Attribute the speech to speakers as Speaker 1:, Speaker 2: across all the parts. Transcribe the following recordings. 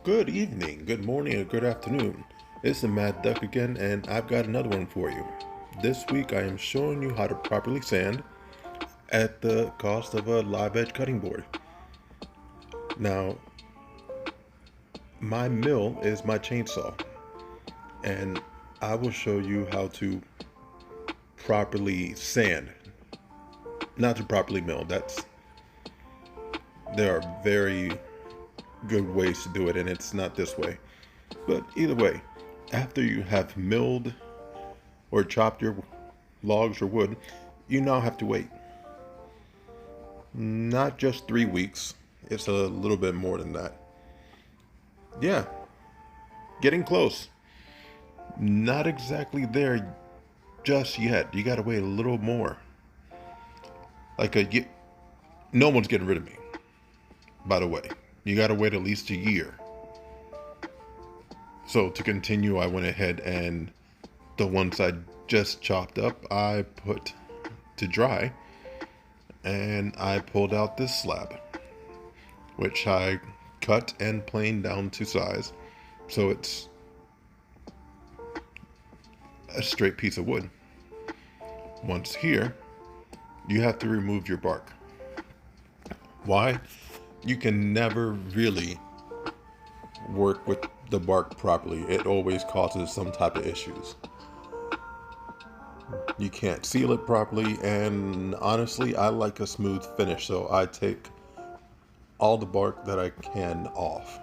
Speaker 1: Good evening, good morning, or good afternoon. It's the Mad Duck again, and I've got another one for you. This week I am showing you how to properly sand at the cost of a live edge cutting board. Now, my mill is my chainsaw, and I will show you how to properly sand. Not to properly mill, there are very good ways to do it, and it's not this way. But either way, after you have milled or chopped your logs or wood, you now have to wait. Not just 3 weeks, it's a little bit more than that. Yeah, getting close. Not exactly there just yet. You gotta wait a little more. No one's getting rid of me, by the way. You gotta wait at least a year. So to continue, I went ahead and the ones I just chopped up, I put to dry, and I pulled out this slab, which I cut and planed down to size, so it's a straight piece of wood. Once here, you have to remove your bark. Why? You can never really work with the bark properly. It always causes some type of issues. You can't seal it properly, and honestly, I like a smooth finish, so I take all the bark that I can off.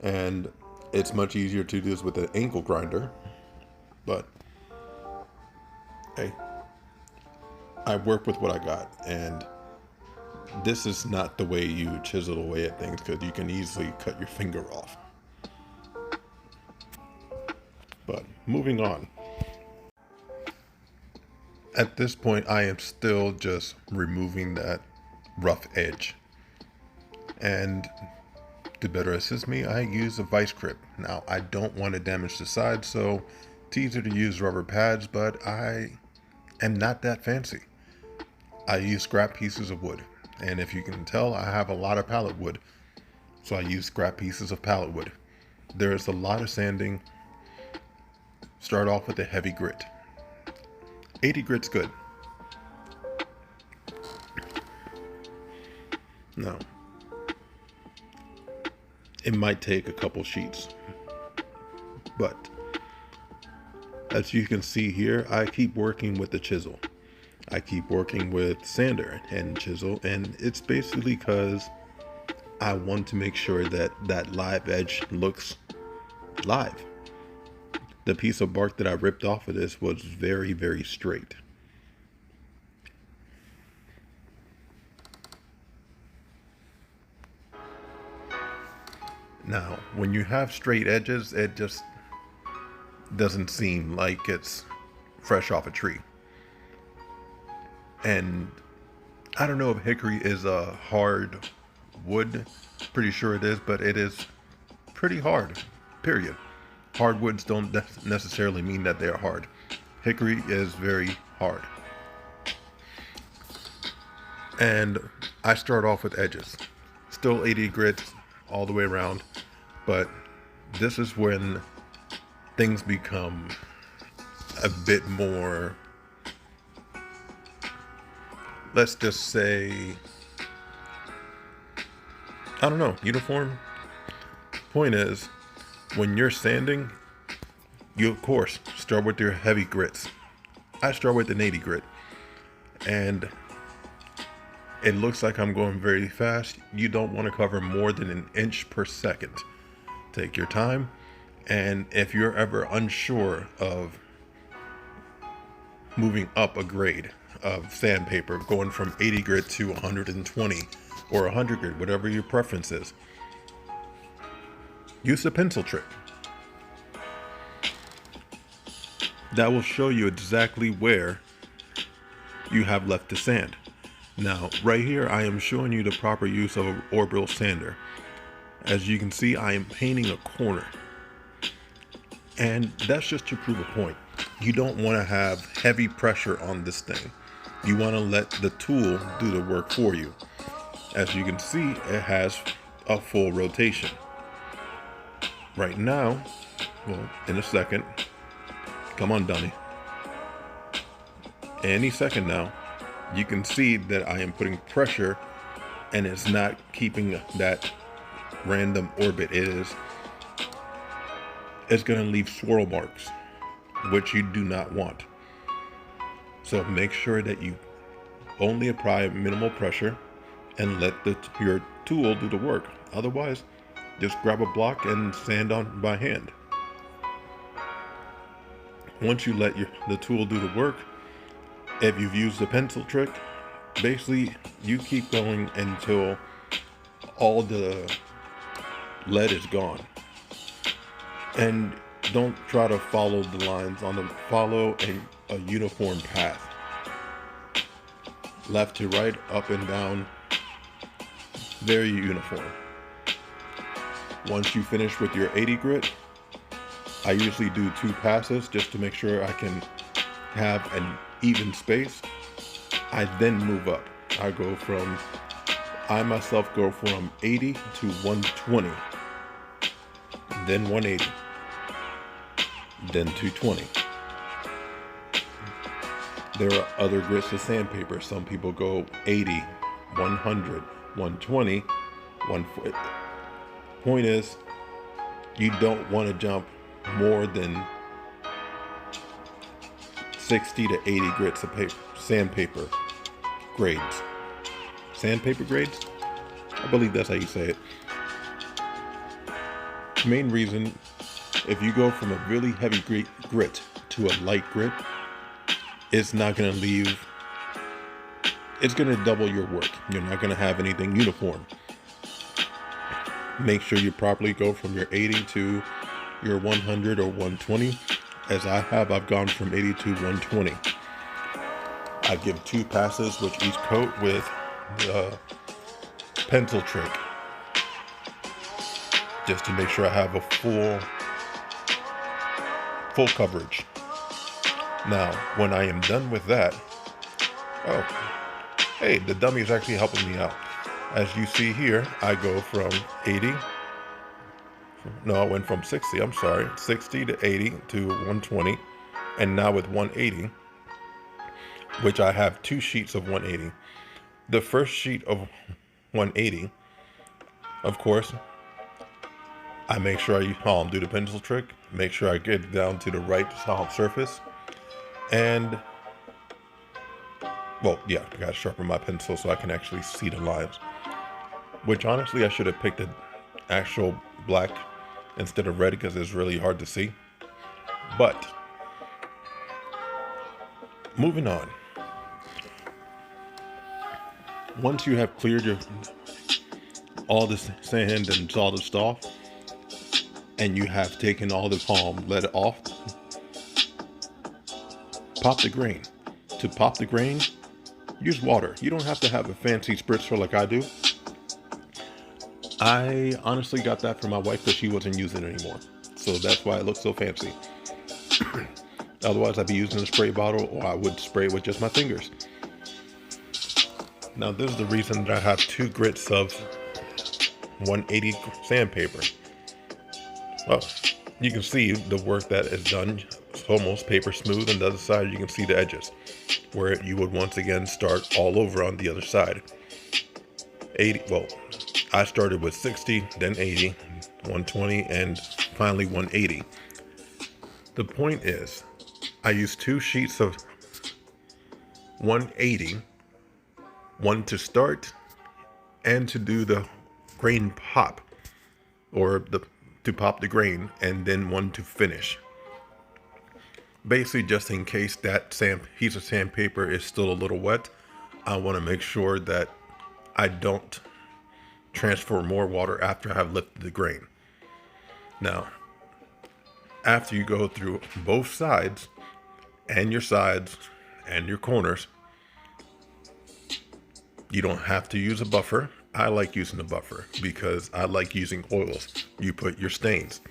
Speaker 1: And it's much easier to do this with an angle grinder, but hey, I work with what I got, and this is not the way you chisel away at things, because you can easily cut your finger off. But moving on. At this point, I am still just removing that rough edge. And to better assist me, I use a vice grip. Now, I don't want to damage the side, so it's easier to use rubber pads, but I am not that fancy. I use scrap pieces of wood. And if you can tell, I have a lot of pallet wood. So I use scrap pieces of pallet wood. There's a lot of sanding. Start off with a heavy grit. 80 grit's good. Now, it might take a couple sheets, but as you can see here, I keep working with the chisel. I keep working with sander and chisel, and it's basically because I want to make sure that that live edge looks live. The piece of bark that I ripped off of this was very, very straight. Now, when you have straight edges, it just doesn't seem like it's fresh off a tree. And I don't know if hickory is a hard wood. Pretty sure it is, but it is pretty hard, period. Hardwoods don't necessarily mean that they're hard. Hickory is very hard. And I start off with edges. Still 80 grits all the way around, but this is when things become a bit more, let's just say, I don't know, uniform. Point is, when you're sanding, you of course start with your heavy grits. I start with an 80 grit, and it looks like I'm going very fast. You don't want to cover more than an inch per second. Take your time, and if you're ever unsure of moving up a grade of sandpaper, going from 80 grit to 120 or 100 grit, whatever your preference is, use a pencil trick. That will show you exactly where you have left to sand. Now, right here, I am showing you the proper use of an orbital sander. As you can see, I am painting a corner. And that's just to prove a point. You don't want to have heavy pressure on this thing. You want to let the tool do the work for you. As you can see, it has a full rotation. Right now, well, in a second, come on, dummy. Any second now, you can see that I am putting pressure and it's not keeping that random orbit. It's going to leave swirl marks, which you do not want. So make sure that you only apply minimal pressure and let your tool do the work. Otherwise, just grab a block and sand on by hand. Once you let the tool do the work, if you've used the pencil trick, basically you keep going until all the lead is gone. And don't try to follow the lines follow a uniform path. Left to right, up and down, very uniform. Once you finish with your 80 grit, I usually do 2 passes just to make sure I can have an even space. I then move up. I myself go from 80 to 120, then 180, then 220. There are other grits of sandpaper. Some people go 80, 100, 120, 140. Point is, you don't want to jump more than 60 to 80 grits of sandpaper grades. Sandpaper grades? I believe that's how you say it. Main reason, if you go from a really heavy grit to a light grit, it's not going to leave, it's going to double your work. You're not going to have anything uniform. Make sure you properly go from your 80 to your 100 or 120. As I've gone from 80 to 120. I give 2 passes with each coat with the pencil trick, just to make sure I have a full coverage. Now, when I am done with that, oh, hey, the dummy is actually helping me out. As you see here, I go from 80. No, I went from 60, 60 to 80 to 120, and now with 180, which I have 2 sheets of 180. The first sheet of 180, of course, I make sure I do the pencil trick, make sure I get down to the right solid surface, and, well, yeah, I gotta sharpen my pencil so I can actually see the lines, which honestly I should have picked an actual black instead of red because it's really hard to see. But moving on. Once you have cleared all the sand and sawdust off, and you have taken all the palm lead off, pop the grain. To pop the grain, use water. You don't have to have a fancy spritzer like I do. I honestly got that from my wife because she wasn't using it anymore. So that's why it looks so fancy. Otherwise, I'd be using a spray bottle, or I would spray with just my fingers. Now, this is the reason that I have 2 grits of 180 sandpaper. Well, you can see the work that is done. It's almost paper smooth. On the other side, you can see the edges, where you would once again start all over on the other side. 80, well, I started with 60, then 80, 120, and finally 180. The point is, I used 2 sheets of 180, one to start and to do the grain pop, or to pop the grain, and then one to finish. Basically, just in case that piece of sandpaper is still a little wet, I want to make sure that I don't transfer more water after I have lifted the grain. Now, after you go through both sides and your corners, you don't have to use a buffer. I like using a buffer because I like using oils. You put your stains.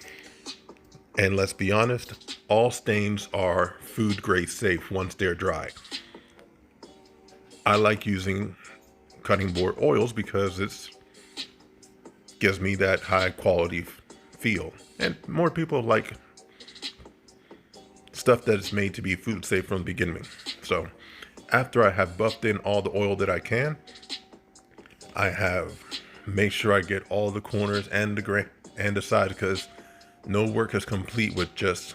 Speaker 1: And let's be honest, all stains are food grade safe once they're dry. I like using cutting board oils because it gives me that high quality feel. And more people like stuff that is made to be food safe from the beginning. So after I have buffed in all the oil that I can, I have made sure I get all the corners and the grain and the sides, because no work is complete with just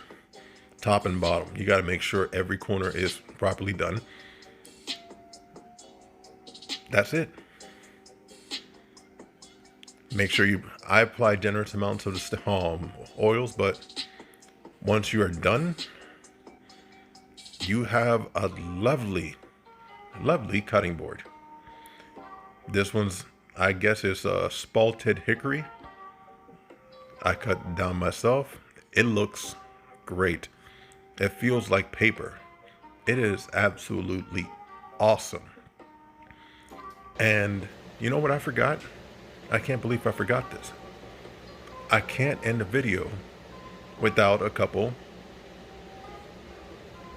Speaker 1: top and bottom. You got to make sure every corner is properly done. That's it. Make sure I apply generous amounts of the oils, but once you are done, you have a lovely, lovely cutting board. This one's, I guess, is a spalted hickory. I cut down myself. It looks great. It feels like paper. It is absolutely awesome. And you know what I forgot? I can't believe I forgot this. I can't end the video without a couple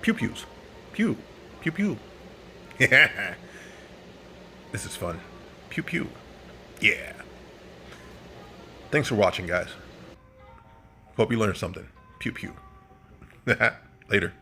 Speaker 1: pew-pews. Pew. Pew-pew. Yeah. This is fun. Pew-pew. Yeah. Thanks for watching, guys. Hope you learned something. Pew-pew. Later.